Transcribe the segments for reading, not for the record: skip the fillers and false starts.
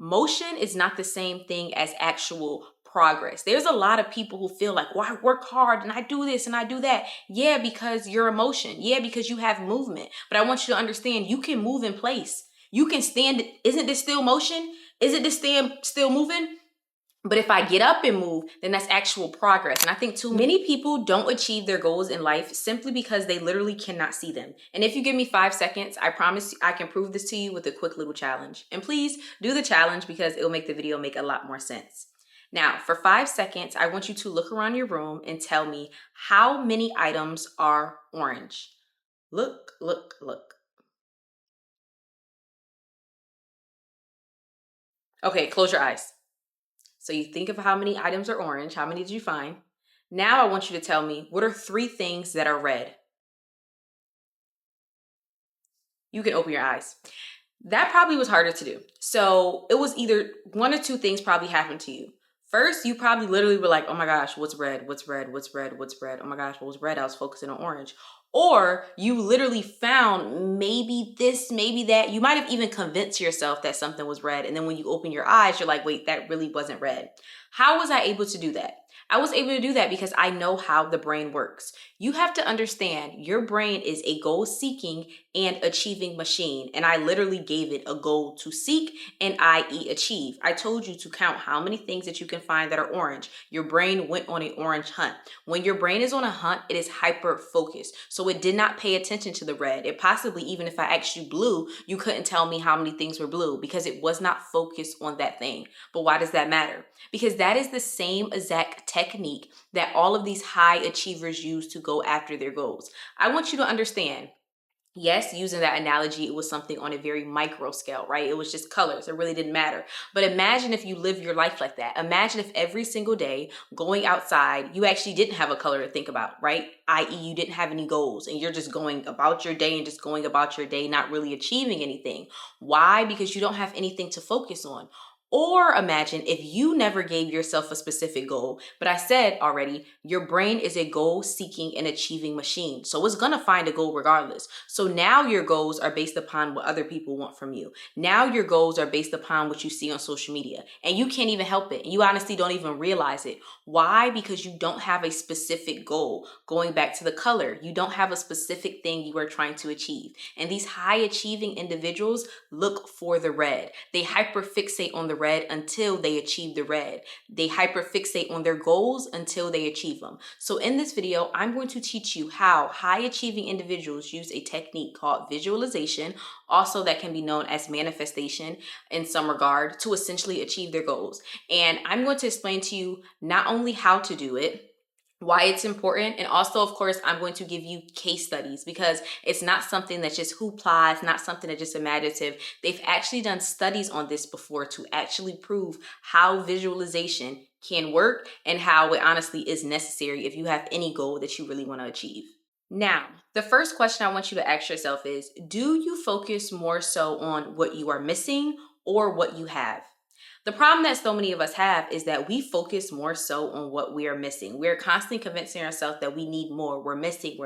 Motion is not the same thing as actual progress. There's a lot of people who feel like, well, I work hard and I do this and I do that. Yeah, because you're in motion. Yeah, because you have movement. But I want you to understand you can move in place. You can stand. Isn't this still motion? Isn't this still moving? But if I get up and move, then that's actual progress. And I think too many people don't achieve their goals in life simply because they literally cannot see them. And if you give me 5 seconds, I promise I can prove this to you with a quick little challenge. And please do the challenge because it'll make the video make a lot more sense. Now, for 5 seconds, I want you to look around your room and tell me how many items are orange. Look, look, look. Okay, close your eyes. So you think of how many items are orange. How many did you find? Now I want you to tell me, what are 3 things that are red? You can open your eyes. That probably was harder to do. So it was either 1 or 2 things probably happened to you. First, you probably literally were like, oh my gosh, what's red? What's red? What's red? What's red? Oh my gosh, what was red? I was focusing on orange. Or you literally found maybe this, maybe that. You might have even convinced yourself that something was red. And then when you open your eyes, you're like, wait, that really wasn't red. How was I able to do that? I was able to do that because I know how the brain works. You have to understand your brain is a goal-seeking and achieving machine. And I literally gave it a goal to seek and i.e. achieve. I told you to count how many things that you can find that are orange. Your brain went on an orange hunt. When your brain is on a hunt, it is hyper-focused. So it did not pay attention to the red. It possibly, even if I asked you blue, you couldn't tell me how many things were blue because it was not focused on that thing. But why does that matter? Because that is the same exact technique that all of these high achievers use to go after their goals. I want you to understand, yes, using that analogy, it was something on a very micro scale, right? It was just colors. It really didn't matter. But imagine if you live your life like that. Imagine if every single day going outside, you actually didn't have a color to think about, right? i.e. you didn't have any goals and you're just going about your day and just going about your day, not really achieving anything. Why? Because you don't have anything to focus on. Or imagine if you never gave yourself a specific goal, but I said already, your brain is a goal-seeking and achieving machine. So it's gonna find a goal regardless. So now your goals are based upon what other people want from you. Now your goals are based upon what you see on social media. And you can't even help it. You honestly don't even realize it. Why? Because you don't have a specific goal. Going back to the color, you don't have a specific thing you are trying to achieve. And these high-achieving individuals look for the red. They hyperfixate on the red until they achieve the red. They hyperfixate on their goals until they achieve them. So in this video, I'm going to teach you how high achieving individuals use a technique called visualization, also that can be known as manifestation in some regard, to essentially achieve their goals. And I'm going to explain to you not only how to do it, why it's important, and also, of course, I'm going to give you case studies because it's not something that's just hoopla, it's not something that's just imaginative. They've actually done studies on this before to actually prove how visualization can work and how it honestly is necessary if you have any goal that you really want to achieve. Now, the first question I want you to ask yourself is, do you focus more so on what you are missing or what you have? The problem that so many of us have is that we focus more so on what we are missing. We're constantly convincing ourselves that we need more, we're missing,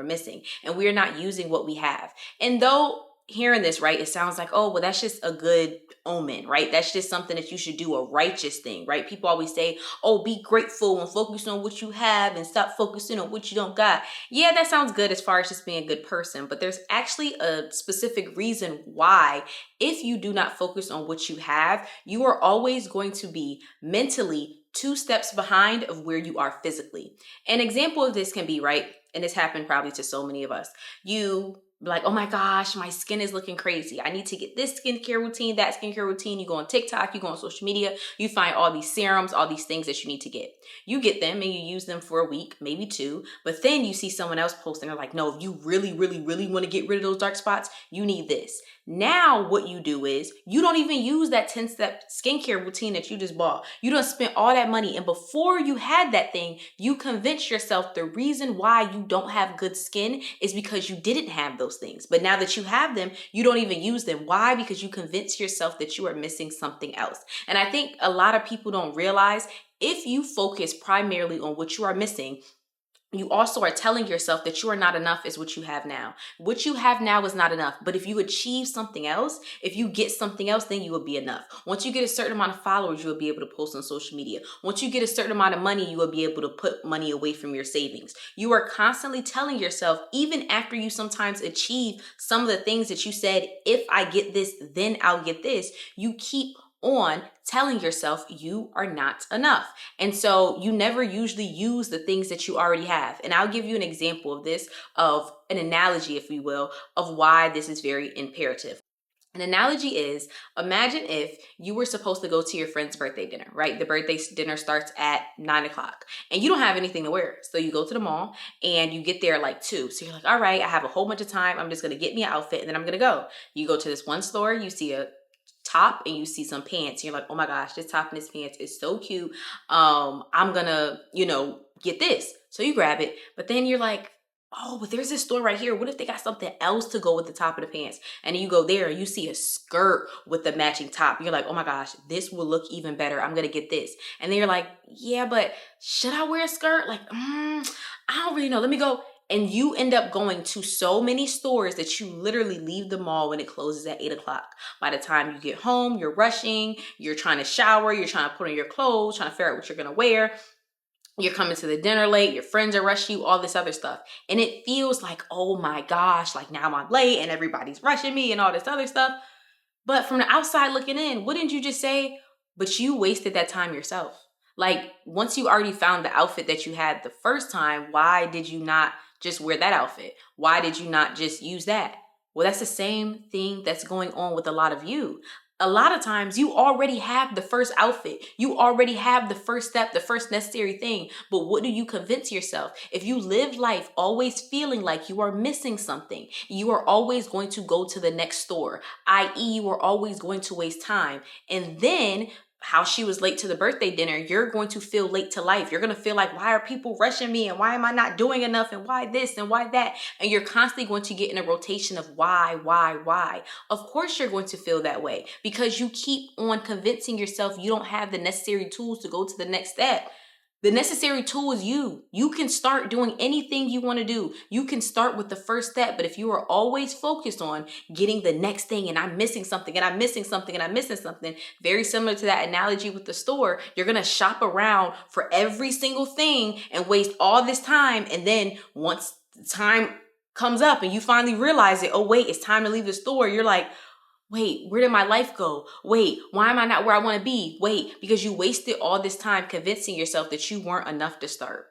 and we're not using what we have. And though hearing this, right, it sounds like, oh, well, that's just a good omen, right? That's just something that you should do, a righteous thing, right? People always say, oh, be grateful and focus on what you have and stop focusing on what you don't got. Yeah, that sounds good as far as just being a good person, but there's actually a specific reason why if you do not focus on what you have, you are always going to be mentally 2 steps behind of where you are physically. An example of this can be, right, and this happened probably to so many of us, you like, oh my gosh, my skin is looking crazy. I need to get this skincare routine, that skincare routine. You go on TikTok, you go on social media, you find all these serums, all these things that you need to get. You get them and you use them for a week, maybe 2, but then you see someone else post and they're like, no, if you really, really, really want to get rid of those dark spots, you need this. Now what you do is you don't even use that 10-step skincare routine that you just bought. You done spent all that money, and before you had that thing, you convinced yourself the reason why you don't have good skin is because you didn't have those things. But now that you have them, you don't even use them. Why? Because you convinced yourself that you are missing something else. And I think a lot of people don't realize if you focus primarily on what you are missing, you also are telling yourself that you are not enough is what you have now. What you have now is not enough. But if you achieve something else, if you get something else, then you will be enough. Once you get a certain amount of followers, you will be able to post on social media. Once you get a certain amount of money, you will be able to put money away from your savings. You are constantly telling yourself, even after you sometimes achieve some of the things that you said, if I get this, then I'll get this, you keep on telling yourself you are not enough. And so you never usually use the things that you already have. And I'll give you an example of this, of an analogy, if we will, of why this is very imperative. An analogy is, imagine if you were supposed to go to your friend's birthday dinner, right? The birthday dinner starts at 9 o'clock and you don't have anything to wear. So you go to the mall and you get there at like 2. So you're like, all right, I have a whole bunch of time. I'm just going to get me an outfit and then I'm going to go. You go to this one store, you see a top and you see some pants. You're like, oh my gosh, this top and this pants is so cute. I'm gonna, get this. So you grab it, but then you're like, oh, but there's this store right here. What if they got something else to go with the top of the pants? And then you go there and you see a skirt with the matching top. You're like, oh my gosh, this will look even better. I'm gonna get this. And then you're like, yeah, but should I wear a skirt? Like, I don't really know. Let me go. And you end up going to so many stores that you literally leave the mall when it closes at 8 o'clock. By the time you get home, you're rushing, you're trying to shower, you're trying to put on your clothes, trying to figure out what you're going to wear. You're coming to the dinner late, your friends are rushing you, all this other stuff. And it feels like, oh my gosh, like now I'm late and everybody's rushing me and all this other stuff. But from the outside looking in, wouldn't you just say, but you wasted that time yourself? Like, once you already found the outfit that you had the first time, why did you not just wear that outfit? Why did you not just use that? Well, that's the same thing that's going on with a lot of you. A lot of times you already have the first outfit. You already have the first step, the first necessary thing. But what do you convince yourself? If you live life always feeling like you are missing something, you are always going to go to the next store, i.e. you are always going to waste time. And then how she was late to the birthday dinner, you're going to feel late to life. You're going to feel like, why are people rushing me? And why am I not doing enough? And why this and why that? And you're constantly going to get in a rotation of why? Of course you're going to feel that way because you keep on convincing yourself you don't have the necessary tools to go to the next step. The necessary tool is you. You can start doing anything you want to do. You can start with the first step. But if you are always focused on getting the next thing and I'm missing something and I'm missing something and I'm missing something, very similar to that analogy with the store, you're going to shop around for every single thing and waste all this time. And then once the time comes up and you finally realize it, oh, wait, it's time to leave the store. You're like, wait, where did my life go? Wait, why am I not where I want to be? Wait, because you wasted all this time convincing yourself that you weren't enough to start.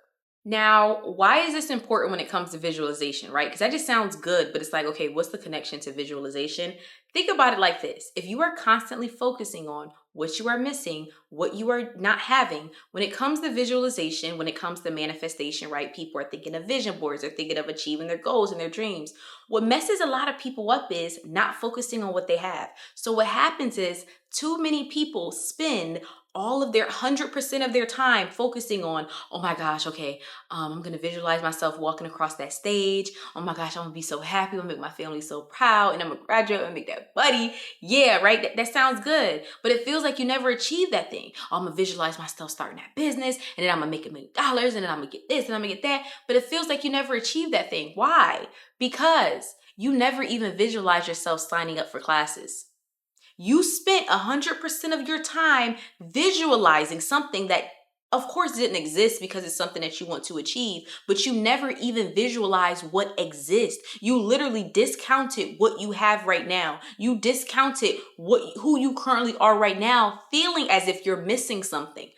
Now, why is this important when it comes to visualization, right? Because that just sounds good, but it's like, okay, what's the connection to visualization? Think about it like this. If you are constantly focusing on what you are missing, what you are not having, when it comes to visualization, when it comes to manifestation, right? People are thinking of vision boards, they're thinking of achieving their goals and their dreams. What messes a lot of people up is not focusing on what they have. So what happens is too many people spend all of their 100% of their time focusing on, oh my gosh, okay, I'm going to visualize myself walking across that stage. Oh my gosh, I'm going to be so happy. I'm going to make my family so proud and I'm going to graduate and make that buddy. Yeah, right? That sounds good. But it feels like you never achieved that thing. Oh, I'm going to visualize myself starting that business and then I'm going to make $1 million and then I'm going to get this and I'm going to get that. But it feels like you never achieved that thing. Why? Because you never even visualize yourself signing up for classes. You spent 100% of your time visualizing something that, of course, didn't exist because it's something that you want to achieve, but you never even visualize what exists. You literally discounted what you have right now. You discounted who you currently are right now, feeling as if you're missing something.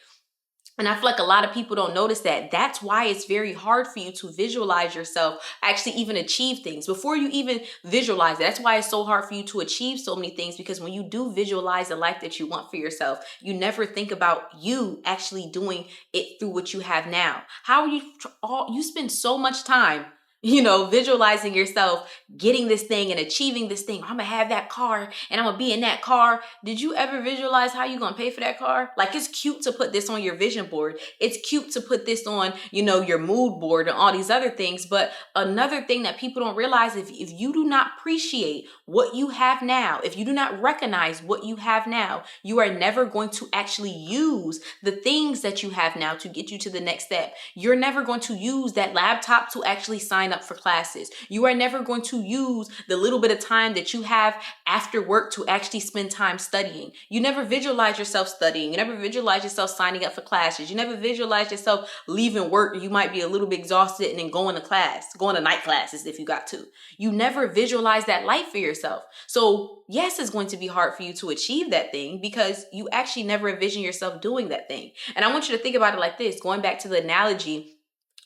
And I feel like a lot of people don't notice that. That's why it's very hard for you to visualize yourself, actually even achieve things before you even visualize it. That's why it's so hard for you to achieve so many things, because when you do visualize the life that you want for yourself, you never think about you actually doing it through what you have now. How are you spend so much time visualizing yourself getting this thing and achieving this thing. I'm gonna have that car and I'm gonna be in that car. Did you ever visualize how you gonna pay for that car? Like, it's cute to put this on your vision board. It's cute to put this on, your mood board and all these other things. But another thing that people don't realize, if you do not appreciate what you have now, if you do not recognize what you have now, you are never going to actually use the things that you have now to get you to the next step. You're never going to use that laptop to actually sign up for classes. You are never going to use the little bit of time that you have after work to actually spend time studying. You never visualize yourself studying. You never visualize yourself signing up for classes. You never visualize yourself leaving work. You might be a little bit exhausted and then going to night classes if you got to. You never visualize that life for yourself. So yes, it's going to be hard for you to achieve that thing because you actually never envision yourself doing that thing. And I want you to think about it like this, going back to the analogy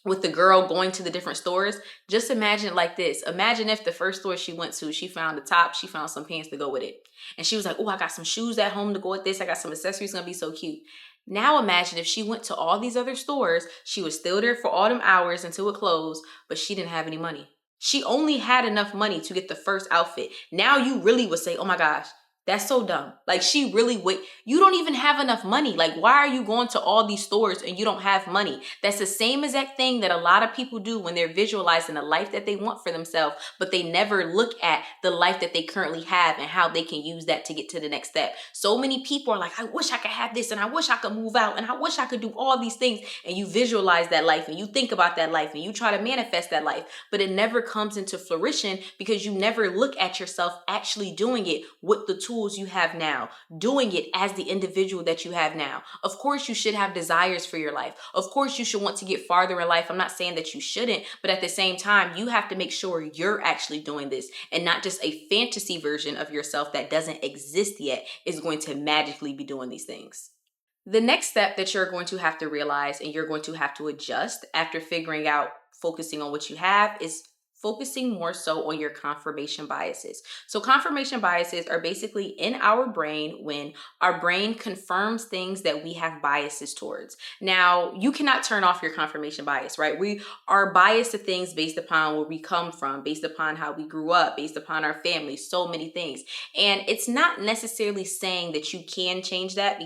with the girl going to the different stores. Just imagine it like this. Imagine if the first store she went to, she found a top, she found some pants to go with it. And she was like, oh, I got some shoes at home to go with this. I got some accessories, gonna be so cute. Now imagine if she went to all these other stores, she was still there for all them hours until it closed, but she didn't have any money. She only had enough money to get the first outfit. Now you really would say, oh my gosh, that's so dumb. Like, she really you don't even have enough money. Like, why are you going to all these stores and you don't have money? That's the same exact thing that a lot of people do when they're visualizing the life that they want for themselves, but they never look at the life that they currently have and how they can use that to get to the next step. So many people are like, I wish I could have this and I wish I could move out and I wish I could do all these things. And you visualize that life and you think about that life and you try to manifest that life, but it never comes into fruition because you never look at yourself actually doing it with the tools you have now, doing it as the individual that you have now. Of course, you should have desires for your life. Of course, you should want to get farther in life. I'm not saying that you shouldn't, but at the same time, you have to make sure you're actually doing this and not just a fantasy version of yourself that doesn't exist yet is going to magically be doing these things. The next step that you're going to have to realize and you're going to have to adjust after figuring out focusing on what you have is focusing more so on your confirmation biases. So confirmation biases are basically in our brain when our brain confirms things that we have biases towards. Now, you cannot turn off your confirmation bias, right? We are biased to things based upon where we come from, based upon how we grew up, based upon our family, so many things. And it's not necessarily saying that you can change that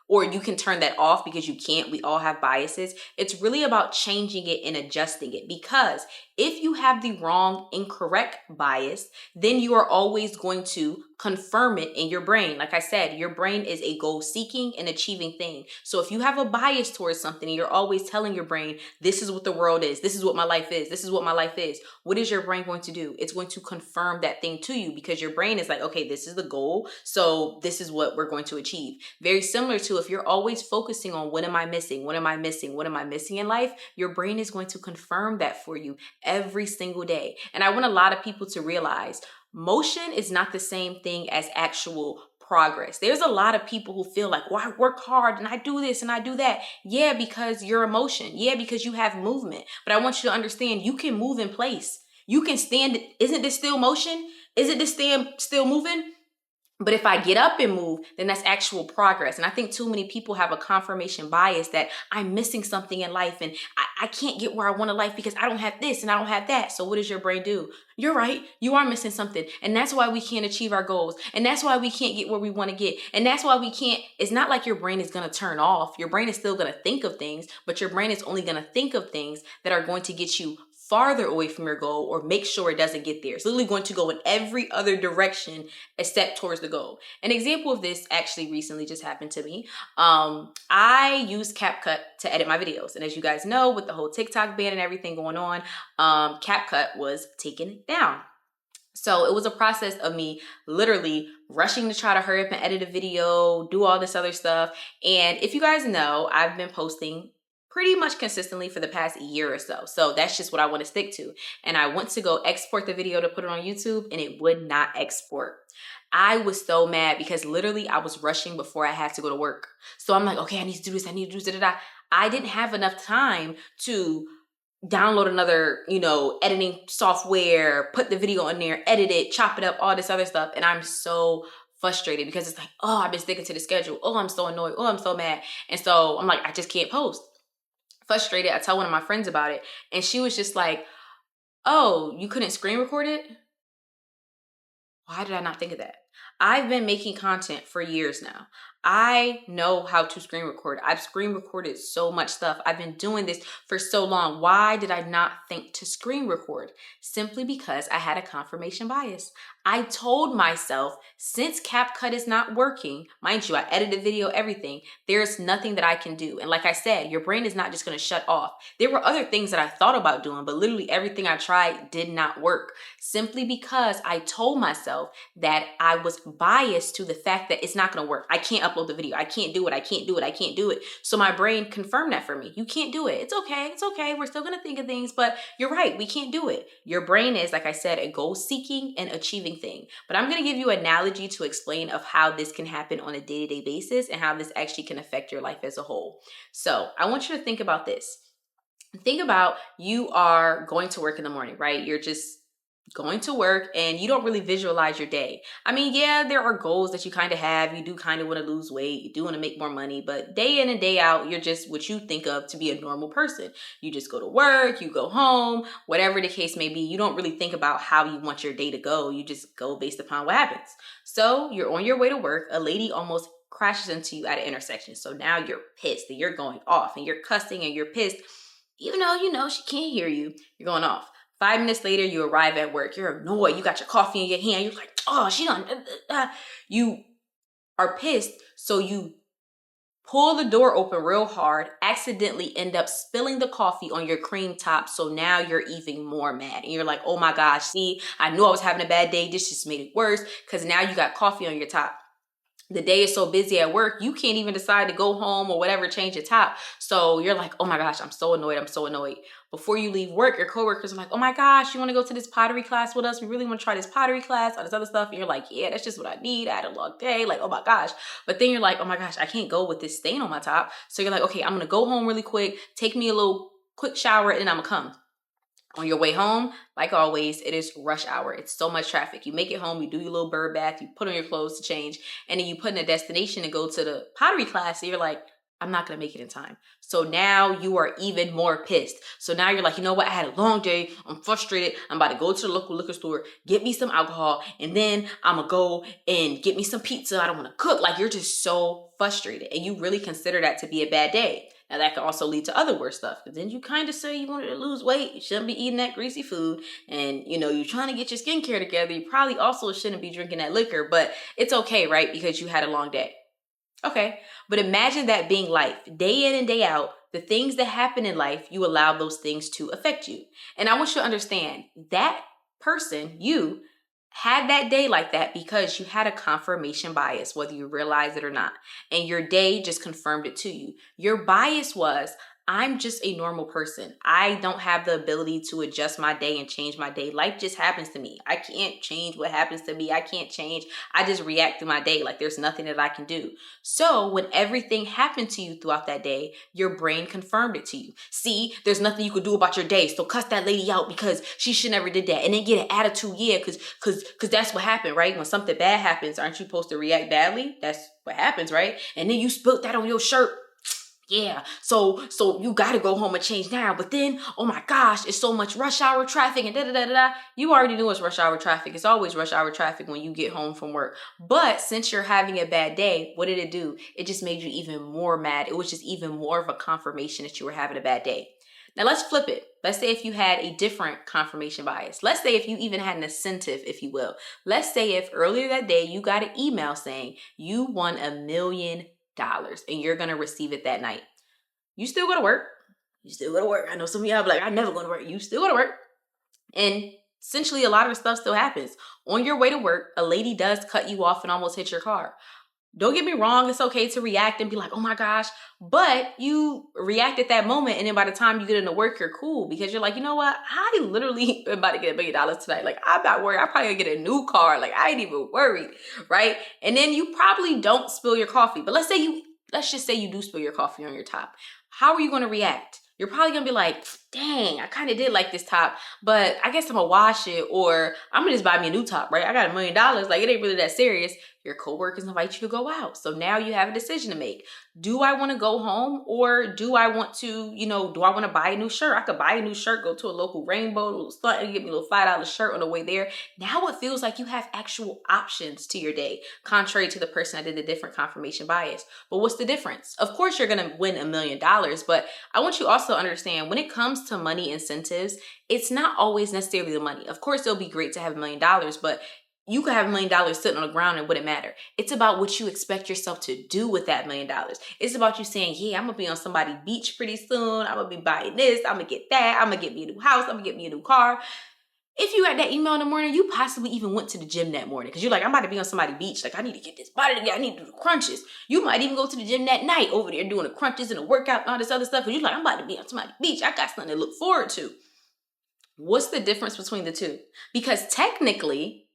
or you can turn that off because you can't. We all have biases. It's really about changing it and adjusting it, because if you have the wrong, incorrect bias, then you are always going to confirm it in your brain. Like I said, your brain is a goal-seeking and achieving thing. So if you have a bias towards something and you're always telling your brain, this is what the world is, this is what my life is, this is what my life is, what is your brain going to do? It's going to confirm that thing to you because your brain is like, okay, this is the goal, so this is what we're going to achieve. Very similar to if you're always focusing on what am I missing, what am I missing, what am I missing in life, your brain is going to confirm that for you every single day. And I want a lot of people to realize motion is not the same thing as actual progress. There's a lot of people who feel like, well, I work hard and I do this and I do that. Yeah, because you're emotion. Yeah, because you have movement. But I want you to understand you can move in place. You can stand. Isn't this still motion? Isn't this still moving? But if I get up and move, then that's actual progress. And I think too many people have a confirmation bias that I'm missing something in life and I can't get where I want in life because I don't have this and I don't have that. So what does your brain do? You're right. You are missing something. And that's why we can't achieve our goals. And that's why we can't get where we want to get. And that's why we can't. It's not like your brain is going to turn off. Your brain is still going to think of things, but your brain is only going to think of things that are going to get you farther away from your goal or make sure it doesn't get there. It's literally going to go in every other direction except towards the goal. An example of this actually recently just happened to me. I use CapCut to edit my videos. And as you guys know, with the whole TikTok ban and everything going on, CapCut was taken down. So it was a process of me literally rushing to try to hurry up and edit a video, do all this other stuff. And if you guys know, I've been posting pretty much consistently for the past year or so. So that's just what I want to stick to. And I went to go export the video to put it on YouTube and it would not export. I was so mad because literally I was rushing before I had to go to work. So I'm like, okay, I need to do this. I need to do this. I didn't have enough time to download another, editing software, put the video in there, edit it, chop it up, all this other stuff. And I'm so frustrated because it's like, oh, I've been sticking to the schedule. Oh, I'm so annoyed. Oh, I'm so mad. And so I'm like, I just can't post. Frustrated. I tell one of my friends about it and she was just like, Oh, you couldn't screen record it? Why did I not think of that? I've been making content for years now. I know how to screen record. I've screen recorded so much stuff. I've been doing this for so long. Why did I not think to screen record? Simply because I had a confirmation bias. I told myself, since CapCut is not working, mind you, I edited video, everything, there's nothing that I can do. And like I said, your brain is not just going to shut off. There were other things that I thought about doing, but literally everything I tried did not work. Simply because I told myself that I was biased to the fact that it's not going to work. I can't upload the video. I can't do it. I can't do it. I can't do it. So my brain confirmed that for me. You can't do it. It's okay. It's okay. We're still going to think of things, but you're right. We can't do it. Your brain is, like I said, a goal seeking and achieving thing. But I'm going to give you an analogy to explain of how this can happen on a day-to-day basis and how this actually can affect your life as a whole. So I want you to think about this. Think about you are going to work in the morning, right? You're just going to work and you don't really visualize your day. I mean, yeah, there are goals that you kind of have. You do kind of want to lose weight. You do want to make more money, but day in and day out, you're just what you think of to be a normal person. You just go to work, you go home, whatever the case may be. You don't really think about how you want your day to go. You just go based upon what happens. So you're on your way to work. A lady almost crashes into you at an intersection. So now you're pissed and you're going off and you're cussing and you're pissed. Even though you know she can't hear you, you're going off. 5 minutes later, you arrive at work. You're annoyed. You got your coffee in your hand. You're like, oh, she done. You are pissed. So you pull the door open real hard, accidentally end up spilling the coffee on your cream top. So now you're even more mad. And you're like, oh my gosh, see, I knew I was having a bad day. This just made it worse because now you got coffee on your top. The day is so busy at work, you can't even decide to go home or whatever, change your top. So you're like, oh my gosh, I'm so annoyed. I'm so annoyed. Before you leave work, your coworkers are like, oh my gosh, you want to go to this pottery class with us? We really want to try this pottery class, all this other stuff. And you're like, yeah, that's just what I need. I had a long day. Like, oh my gosh. But then you're like, oh my gosh, I can't go with this stain on my top. So you're like, okay, I'm going to go home really quick, take me a little quick shower, and then I'm going to come. On your way home, like always, it is rush hour. It's so much traffic. You make it home, you do your little bird bath, you put on your clothes to change, and then you put in a destination to go to the pottery class. And you're like, I'm not going to make it in time. So now you are even more pissed. So now you're like, you know what? I had a long day. I'm frustrated. I'm about to go to the local liquor store, get me some alcohol, and then I'm going to go and get me some pizza. I don't want to cook. Like, you're just so frustrated. And you really consider that to be a bad day. Now that can also lead to other worse stuff. Because then you kind of say you wanted to lose weight. You shouldn't be eating that greasy food. And, you know, you're trying to get your skincare together. You probably also shouldn't be drinking that liquor. But it's okay, right? Because you had a long day. Okay. But imagine that being life. Day in and day out, the things that happen in life, you allow those things to affect you. And I want you to understand that person, you, had that day like that because you had a confirmation bias, whether you realize it or not. And your day just confirmed it to you. Your bias was, I'm just a normal person. I don't have the ability to adjust my day and change my day. Life just happens to me. I can't change what happens to me. I can't change. I just react to my day like there's nothing that I can do. So when everything happened to you throughout that day, your brain confirmed it to you. See, there's nothing you could do about your day. So cuss that lady out because she should never did that. And then get an attitude, yeah, because that's what happened, right? When something bad happens, aren't you supposed to react badly? That's what happens, right? And then you spilt that on your shirt. Yeah, so you got to go home and change now. But then, oh my gosh, it's so much rush hour traffic and da-da-da-da-da. You already knew it's rush hour traffic. It's always rush hour traffic when you get home from work. But since you're having a bad day, what did it do? It just made you even more mad. It was just even more of a confirmation that you were having a bad day. Now let's flip it. Let's say if you had a different confirmation bias. Let's say if you even had an incentive, if you will. Let's say if earlier that day you got an email saying you won $1 million and you're going to receive it that night. You still go to work. You still go to work. I know some of y'all be like, I never go to work. You still go to work. And essentially a lot of stuff still happens. On your way to work, a lady does cut you off and almost hit your car. Don't get me wrong. It's okay to react and be like, oh my gosh. But you react at that moment. And then by the time you get into work, you're cool because you're like, you know what? I literally am about to get $1 million tonight. Like, I'm not worried. I'm probably gonna get a new car. Like, I ain't even worried. Right. And then you probably don't spill your coffee. But let's just say you do spill your coffee on your top. How are you going to react? You're probably going to be like, dang, I kind of did like this top, but I guess I'm going to wash it or I'm going to just buy me a new top, right? I got $1 million. Like, it ain't really that serious. Your coworkers invite you to go out. So now you have a decision to make. Do I want to go home, or do I want to, do I want to buy a new shirt? I could buy a new shirt, go to a local Rainbow, a little stunt, and get me a little $5 shirt on the way there. Now it feels like you have actual options to your day, contrary to the person that did the different confirmation bias. But what's the difference? Of course, you're going to win $1 million, but I want you also to understand when it comes to money incentives, it's not always necessarily the money. Of course, it'll be great to have $1 million, but you could have $1 million sitting on the ground and it wouldn't matter. It's about what you expect yourself to do with that $1 million. It's about you saying, yeah, I'm going to be on somebody's beach pretty soon. I'm going to be buying this. I'm going to get that. I'm going to get me a new house. I'm going to get me a new car. If you got that email in the morning, you possibly even went to the gym that morning because you're like, I'm about to be on somebody's beach. Like, I need to get this body together. I need to do the crunches. You might even go to the gym that night over there doing the crunches and the workout and all this other stuff. Because you're like, I'm about to be on somebody's beach. I got something to look forward to. What's the difference between the two? Because technically,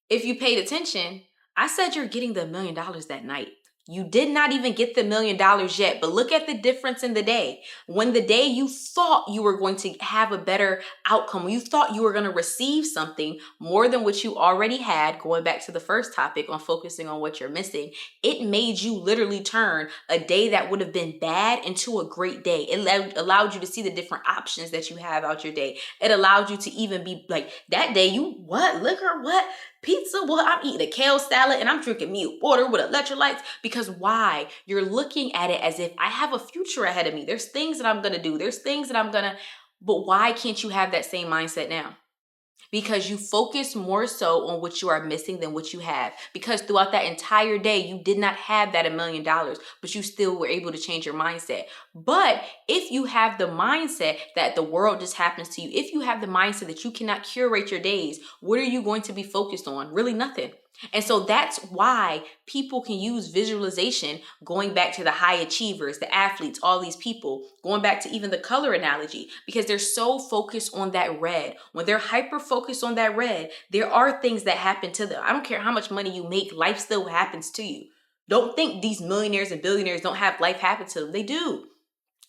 if you paid attention, I said you're getting the $1 million that night. You did not even get the $1 million yet, but look at the difference in the day. When the day you thought you were going to have a better outcome, when you thought you were going to receive something more than what you already had, going back to the first topic on focusing on what you're missing, it made you literally turn a day that would have been bad into a great day. It allowed you to see the different options that you have out your day. It allowed you to even be like, that day liquor, pizza, I'm eating a kale salad and I'm drinking me water with electrolytes. Because why? You're looking at it as if I have a future ahead of me. There's things that I'm going to do. But why can't you have that same mindset now? Because you focus more so on what you are missing than what you have. Because throughout that entire day, you did not have that $1 million, but you still were able to change your mindset. But if you have the mindset that the world just happens to you, if you have the mindset that you cannot curate your days, what are you going to be focused on? Really nothing. And so that's why people can use visualization, going back to the high achievers, the athletes, all these people, going back to even the color analogy, because they're so focused on that red. When they're hyper focused on that red, there are things that happen to them. I don't care how much money you make, life still happens to you. Don't think these millionaires and billionaires don't have life happen to them. They do.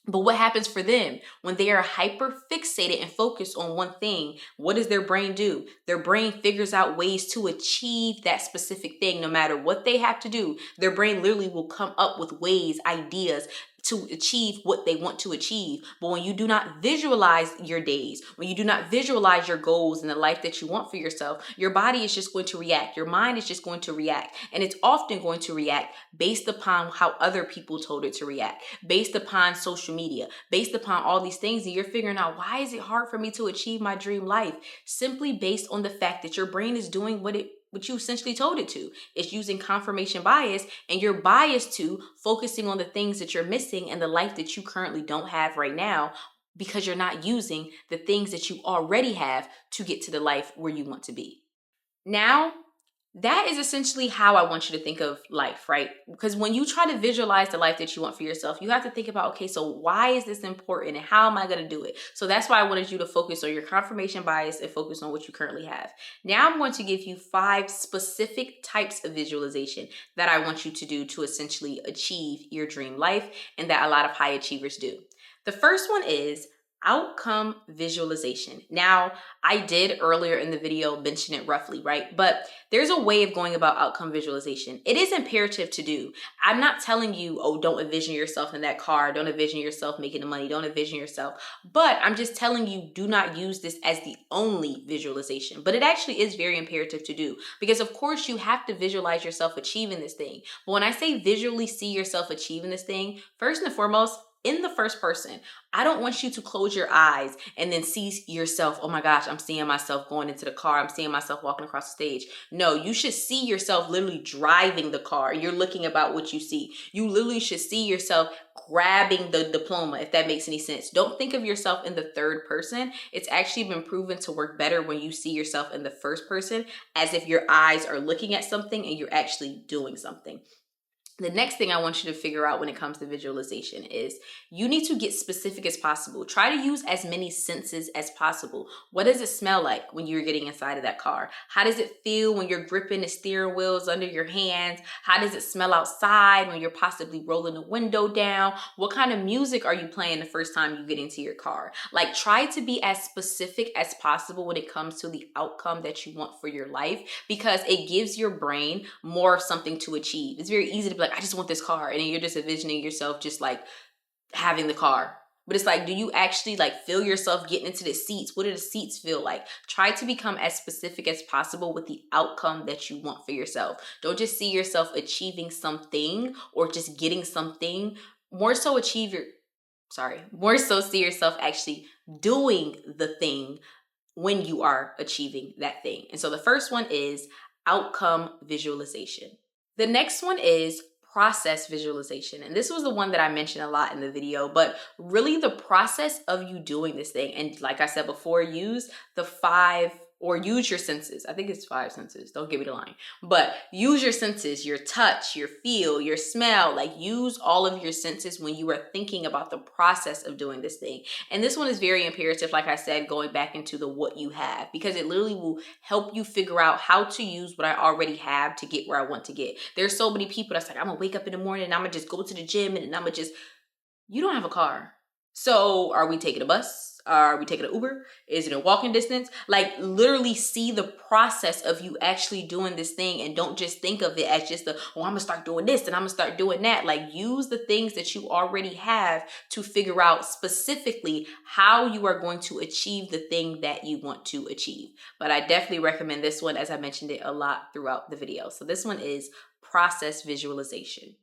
But what happens for them when they are hyper fixated and focused on one thing? What does their brain do? Their brain figures out ways to achieve that specific thing. No matter what they have to do, their brain literally will come up with ways, ideas to achieve what they want to achieve. But when you do not visualize your days, when you do not visualize your goals and the life that you want for yourself, your body is just going to react. Your mind is just going to react. And it's often going to react based upon how other people told it to react, based upon social media, based upon all these things. And you're figuring out, why is it hard for me to achieve my dream life? Simply based on the fact that your brain is doing what you essentially told it to. It's using confirmation bias, and you're biased to focusing on the things that you're missing and the life that you currently don't have right now, because you're not using the things that you already have to get to the life where you want to be. Now, that is essentially how I want you to think of life, right? Because when you try to visualize the life that you want for yourself, you have to think about, okay, so why is this important and how am I going to do it? So that's why I wanted you to focus on your confirmation bias and focus on what you currently have. Now I'm going to give you 5 specific types of visualization that I want you to do to essentially achieve your dream life, and that a lot of high achievers do. The first one is outcome visualization. Now, I did earlier in the video mention it roughly, right? But there's a way of going about outcome visualization. It is imperative to do. I'm not telling you, oh, don't envision yourself in that car. Don't envision yourself making the money. Don't envision yourself. But I'm just telling you, do not use this as the only visualization. But it actually is very imperative to do, because of course you have to visualize yourself achieving this thing. But when I say visually see yourself achieving this thing, first and foremost, in the first person, I don't want you to close your eyes and then see yourself, oh my gosh, I'm seeing myself going into the car. I'm seeing myself walking across the stage. No, you should see yourself literally driving the car. You're looking about what you see. You literally should see yourself grabbing the diploma, if that makes any sense. Don't think of yourself in the third person. It's actually been proven to work better when you see yourself in the first person, as if your eyes are looking at something and you're actually doing something. The next thing I want you to figure out when it comes to visualization is you need to get specific as possible. Try to use as many senses as possible. What does it smell like when you're getting inside of that car? How does it feel when you're gripping the steering wheels under your hands? How does it smell outside when you're possibly rolling the window down? What kind of music are you playing the first time you get into your car? Like, try to be as specific as possible when it comes to the outcome that you want for your life, because it gives your brain more of something to achieve. It's very easy to be like, I just want this car. And then you're just envisioning yourself just like having the car. But it's like, do you actually like feel yourself getting into the seats? What do the seats feel like? Try to become as specific as possible with the outcome that you want for yourself. Don't just see yourself achieving something or just getting something. More so more so see yourself actually doing the thing when you are achieving that thing. And so the first one is outcome visualization. The next one is process visualization. And this was the one that I mentioned a lot in the video, but really the process of you doing this thing. And like I said before, use your senses. I think it's 5 senses. Don't give me the line. But use your senses, your touch, your feel, your smell. Like, use all of your senses when you are thinking about the process of doing this thing. And this one is very imperative, like I said, going back into the what you have, because it literally will help you figure out how to use what I already have to get where I want to get. There's so many people that's like, I'm gonna wake up in the morning and I'm gonna just go to the gym and I'm gonna just, you don't have a car. So are we taking a bus? Are we taking an Uber? Is it a walking distance? Like, literally see the process of you actually doing this thing, and don't just think of it as just I'm gonna start doing this and I'm gonna start doing that. Like, use the things that you already have to figure out specifically how you are going to achieve the thing that you want to achieve. But I definitely recommend this one, as I mentioned it a lot throughout the video. So this one is process visualization.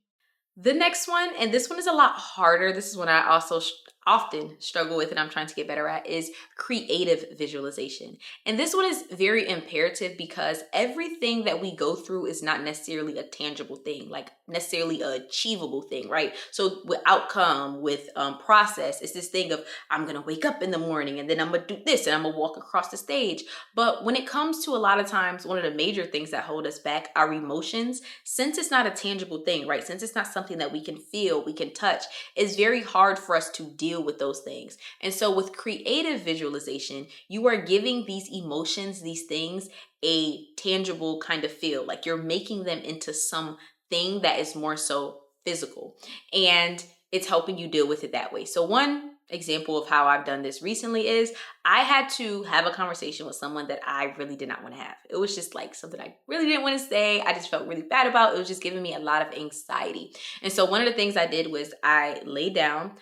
The next one, and this one is a lot harder. This is one I also often struggle with and I'm trying to get better at, is creative visualization. And this one is very imperative because everything that we go through is not necessarily a tangible thing, like necessarily an achievable thing, right? So with outcome, with process, it's this thing of, I'm gonna wake up in the morning and then I'm gonna do this and I'm gonna walk across the stage. But when it comes to a lot of times, one of the major things that hold us back, our emotions, since it's not a tangible thing, right? Since it's not something that we can feel, we can touch, it's very hard for us to deal with those things. And so with creative visualization, you are giving these emotions, these things, a tangible kind of feel. Like, you're making them into something that is more so physical, and it's helping you deal with it that way. So one example of how I've done this recently is I had to have a conversation with someone that I really did not want to have. It was just like something I really didn't want to say. I just felt really bad about. It was just giving me a lot of anxiety. And so one of the things I did was I laid down,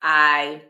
I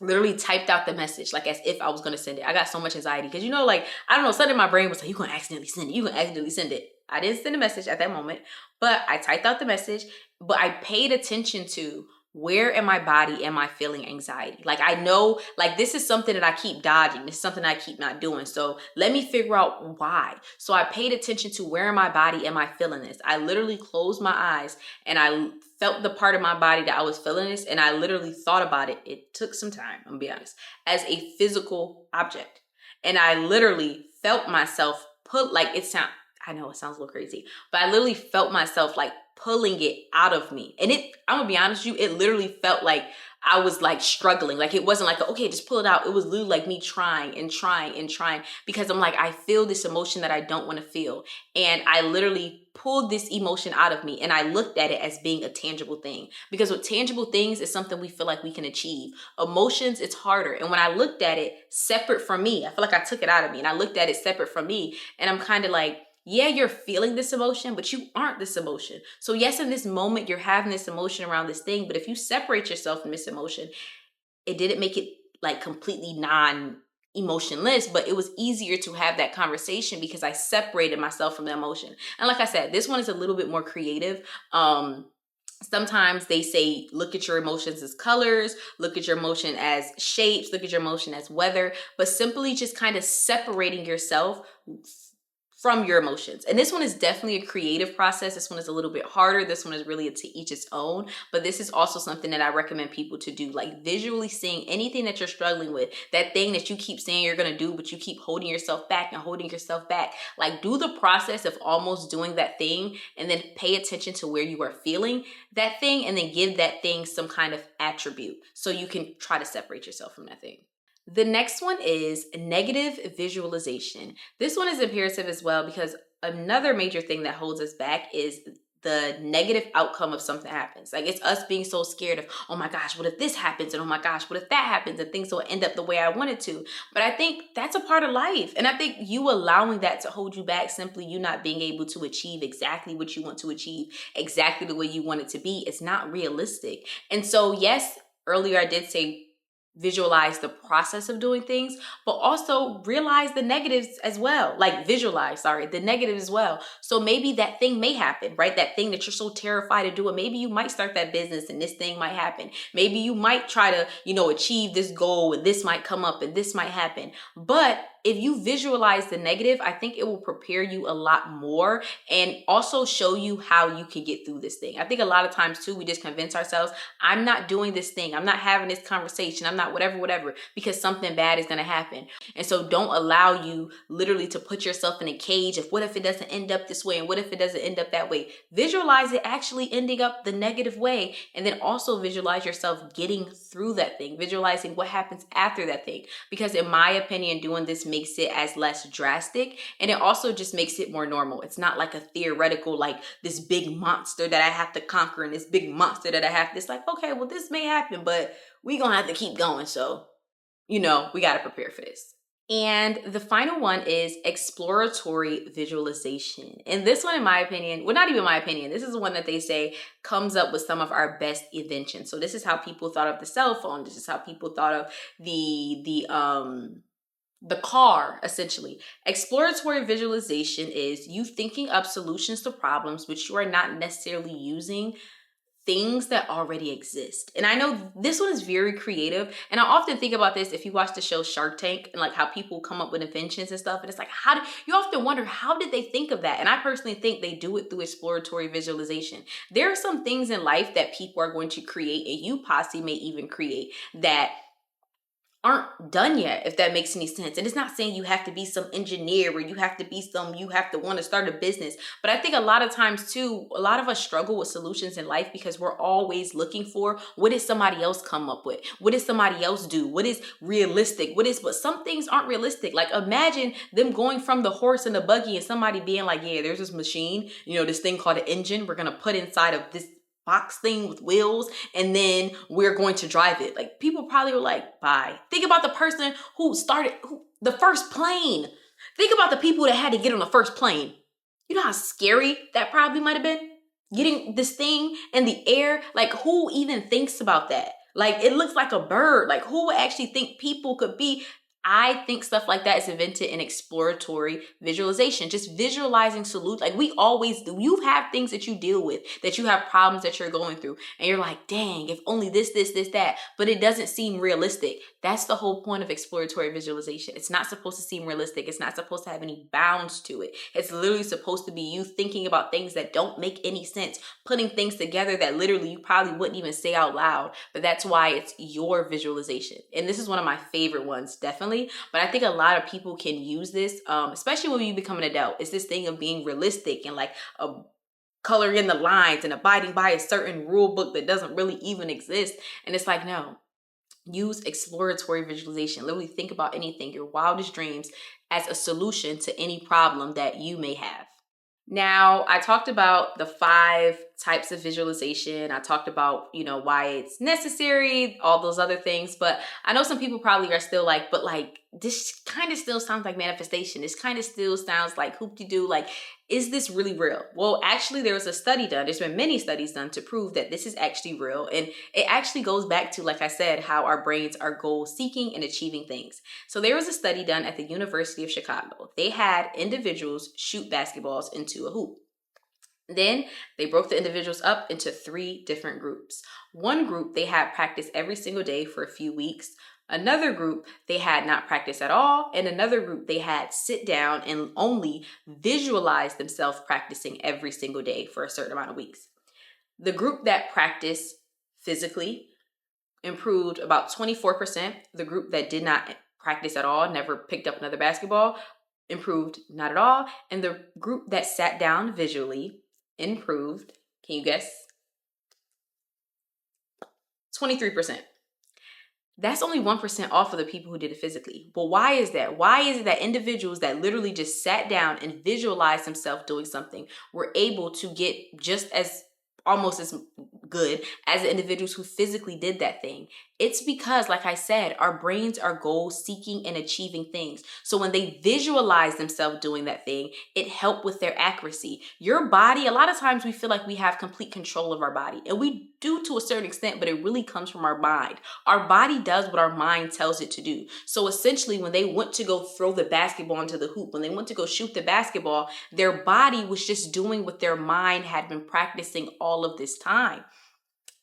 literally typed out the message, like as if I was going to send it. I got so much anxiety because, like, I don't know, something in my brain was like, you're going to accidentally send it. You're going to accidentally send it. I didn't send a message at that moment, but I typed out the message, but I paid attention to, where in my body am I feeling anxiety? Like, I know, like, this is something that I keep dodging. This is something I keep not doing. So let me figure out why. So I paid attention to, where in my body am I feeling this? I literally closed my eyes and I felt the part of my body that I was feeling this. And I literally thought about it. It took some time, I'm gonna be honest, as a physical object. And I literally felt myself I know it sounds a little crazy, but I literally felt myself like pulling it out of me. And I'm gonna be honest with you, it literally felt like I was like struggling. Like, it wasn't like, okay, just pull it out. It was literally like me trying and trying and trying, because I'm like, I feel this emotion that I don't want to feel. And I literally pulled this emotion out of me, and I looked at it as being a tangible thing, because with tangible things, it's something we feel like we can achieve. Emotions, it's harder. And when I looked at it separate from me, I feel like I took it out of me and I looked at it separate from me, and I'm kind of like, yeah, you're feeling this emotion, but you aren't this emotion. So yes, in this moment, you're having this emotion around this thing, but if you separate yourself from this emotion, it didn't make it like completely non-emotionless, but it was easier to have that conversation because I separated myself from the emotion. And like I said, this one is a little bit more creative. Sometimes they say, look at your emotions as colors, look at your emotion as shapes, look at your emotion as weather, but simply just kind of separating yourself from your emotions. And this one is definitely a creative process. This one is a little bit harder. This one is really to each its own. But this is also something that I recommend people to do, like visually seeing anything that you're struggling with, that thing that you keep saying you're going to do, but you keep holding yourself back and holding yourself back. Like, do the process of almost doing that thing and then pay attention to where you are feeling that thing and then give that thing some kind of attribute so you can try to separate yourself from that thing. The next one is negative visualization. This one is imperative as well because another major thing that holds us back is the negative outcome of something happens. Like, it's us being so scared of, oh my gosh, what if this happens? And oh my gosh, what if that happens? And things will end up the way I wanted to. But I think that's a part of life. And I think you allowing that to hold you back, simply you not being able to achieve exactly what you want to achieve, exactly the way you want it to be, it's not realistic. And so, yes, earlier I did say visualize the process of doing things, but also realize the negatives as well. Like, visualize, the negatives as well. So maybe that thing may happen, right? That thing that you're so terrified to do, and maybe you might start that business and this thing might happen. Maybe you might try to, achieve this goal and this might come up and this might happen. But if you visualize the negative, I think it will prepare you a lot more and also show you how you can get through this thing. I think a lot of times too, we just convince ourselves, I'm not doing this thing, I'm not having this conversation, I'm not whatever, because something bad is going to happen. And so don't allow you literally to put yourself in a cage of what if it doesn't end up this way and what if it doesn't end up that way. Visualize it actually ending up the negative way, and then also visualize yourself getting through that thing, visualizing what happens after that thing. Because in my opinion, doing this makes it as less drastic, and it also just makes it more normal. It's not like a theoretical, like this big monster that I have to conquer and this big monster that I have. It's like, okay, well, this may happen, but we gonna have to keep going. So, we got to prepare for this. And the final one is exploratory visualization. And this one, in my opinion, well, not even my opinion, this is the one that they say comes up with some of our best inventions. So this is how people thought of the cell phone. This is how people thought of the car, essentially. Exploratory visualization is you thinking up solutions to problems which you are not necessarily using things that already exist. And I know this one is very creative. And I often think about this if you watch the show Shark Tank and like how people come up with inventions and stuff. And it's like, you often wonder, how did they think of that? And I personally think they do it through exploratory visualization. There are some things in life that people are going to create, and you possibly may even create, that aren't done yet, if that makes any sense. And it's not saying you have to be some engineer or you have to want to start a business. But I think a lot of times too, a lot of us struggle with solutions in life because we're always looking for, what did somebody else come up with? What did somebody else do? What is realistic? But some things aren't realistic. Like, imagine them going from the horse and the buggy and somebody being like, yeah, there's this machine, this thing called an engine we're going to put inside of this box thing with wheels, and then we're going to drive it. Like, people probably were like, bye. Think about the person who started the first plane. Think about the people that had to get on the first plane. You know how scary that probably might have been? Getting this thing in the air. Like, who even thinks about that? Like, it looks like a bird. Like, who would actually think people could be? I think stuff like that is invented in exploratory visualization, just visualizing solutions. Like, we always do. You have things that you deal with, that you have problems that you're going through, and you're like, dang, if only this, that, but it doesn't seem realistic. That's the whole point of exploratory visualization. It's not supposed to seem realistic. It's not supposed to have any bounds to it. It's literally supposed to be you thinking about things that don't make any sense, putting things together that literally you probably wouldn't even say out loud, but that's why it's your visualization. And this is one of my favorite ones, definitely. But I think a lot of people can use this, especially when you become an adult. It's this thing of being realistic and like coloring in the lines and abiding by a certain rule book that doesn't really even exist. And it's like, no, use exploratory visualization. Literally think about anything, your wildest dreams, as a solution to any problem that you may have. Now, I talked about the 5 types of visualization. I talked about, why it's necessary, all those other things. But I know some people probably are still like, but like, this kind of still sounds like manifestation. This kind of still sounds like hoop-de-doo. Like, is this really real? Well, actually, there was a study done. There's been many studies done to prove that this is actually real. And it actually goes back to, like I said, how our brains are goal-seeking and achieving things. So there was a study done at the University of Chicago. They had individuals shoot basketballs into a hoop. Then they broke the individuals up into 3 different groups. One group, they had practice every single day for a few weeks. Another group, they had not practiced at all. And another group, they had sit down and only visualize themselves practicing every single day for a certain amount of weeks. The group that practiced physically improved about 24%. The group that did not practice at all, never picked up another basketball, improved not at all. And the group that sat down visually improved, can you guess? 23%. That's only 1% off of the people who did it physically. But why is that? Why is it that individuals that literally just sat down and visualized themselves doing something were able to get just as almost as good as the individuals who physically did that thing? It's because, like I said, our brains are goal seeking and achieving things. So when they visualize themselves doing that thing, it helped with their accuracy. Your body, a lot of times we feel like we have complete control of our body, and we do to a certain extent, but it really comes from our mind. Our body does what our mind tells it to do. So essentially, when they went to go throw the basketball into the hoop, when they went to go shoot the basketball, their body was just doing what their mind had been practicing all of this time.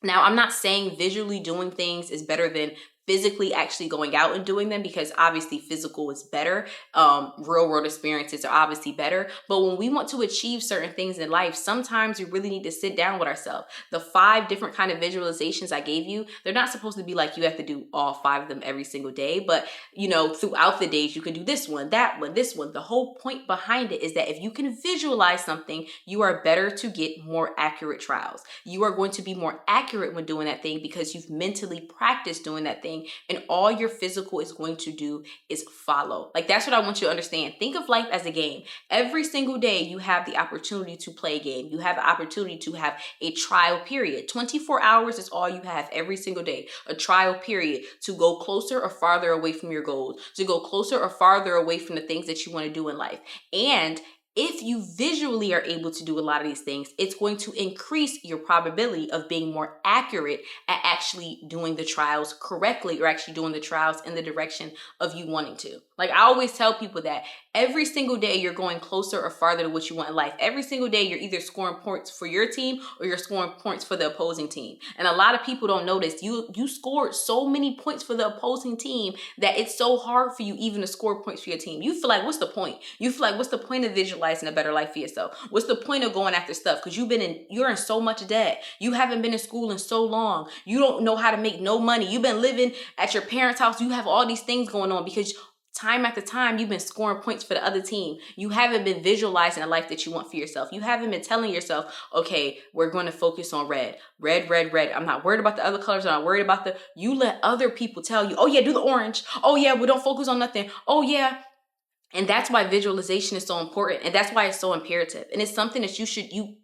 Now, I'm not saying visually doing things is better than physically actually going out and doing them, because obviously physical is better. Real world experiences are obviously better. But when we want to achieve certain things in life, sometimes we really need to sit down with ourselves. The 5 different kind of visualizations I gave you, they're not supposed to be like you have to do all 5 of them every single day. But, you know, throughout the days, you can do this one, that one, this one. The whole point behind it is that if you can visualize something, you are better to get more accurate trials. You are going to be more accurate when doing that thing because you've mentally practiced doing that thing. And all your physical is going to do is follow. Like, that's what I want you to understand. Think of life as a game. Every single day you have the opportunity to play a game. You have the opportunity to have a trial period. 24 hours is all you have every single day. A trial period to go closer or farther away from your goals, to go closer or farther away from the things that you want to do in life. And if you visually are able to do a lot of these things, it's going to increase your probability of being more accurate at actually doing the trials correctly, or actually doing the trials in the direction of you wanting to. Like, I always tell people that every single day you're going closer or farther to what you want in life. Every single day you're either scoring points for your team or you're scoring points for the opposing team. And a lot of people don't notice you scored so many points for the opposing team that it's so hard for you even to score points for your team. You feel like, what's the point? You feel like, what's the point of visualizing a better life for yourself? What's the point of going after stuff? Because you're in so much debt. You haven't been in school in so long. You don't know how to make no money. You've been living at your parents' house. You have all these things going on because time after time, you've been scoring points for the other team. You haven't been visualizing a life that you want for yourself. You haven't been telling yourself, okay, we're going to focus on red. Red, red, red. I'm not worried about the other colors. I'm not worried about you let other people tell you, oh yeah, do the orange. Oh yeah, we don't focus on nothing. Oh yeah. And that's why visualization is so important. And that's why it's so imperative. And it's something that you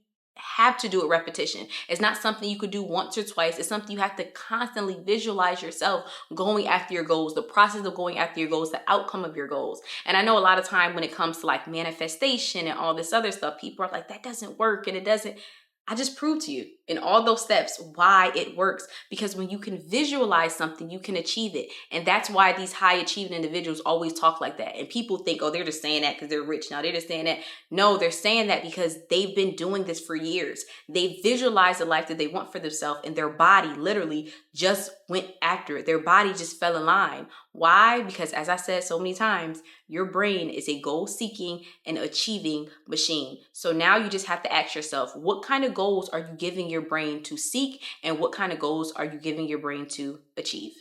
have to do at repetition. It's not something you could do once or twice. It's something you have to constantly visualize yourself going after your goals, the process of going after your goals, the outcome of your goals. And I know a lot of time when it comes to like manifestation and all this other stuff, people are like, that doesn't work and it doesn't. I just proved to you in all those steps why it works, because when you can visualize something, you can achieve it. And that's why these high achieving individuals always talk like that. And people think, oh, they're just saying that because they're rich now. They're just saying that. No, they're saying that because they've been doing this for years. They visualized the life that they want for themselves, and their body literally just went after it. Their body just fell in line. Why? Because as I said so many times, your brain is a goal-seeking and achieving machine. So now you just have to ask yourself, what kind of goals are you giving your brain to seek, and what kind of goals are you giving your brain to achieve?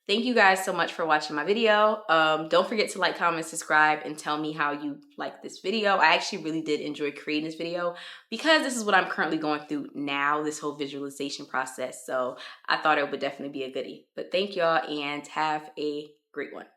Thank you guys so much for watching my video. Don't forget to like, comment, subscribe, and tell me how you like this video. I actually really did enjoy creating this video because this is what I'm currently going through now, this whole visualization process. So I thought it would definitely be a goodie. But thank y'all and have a great one.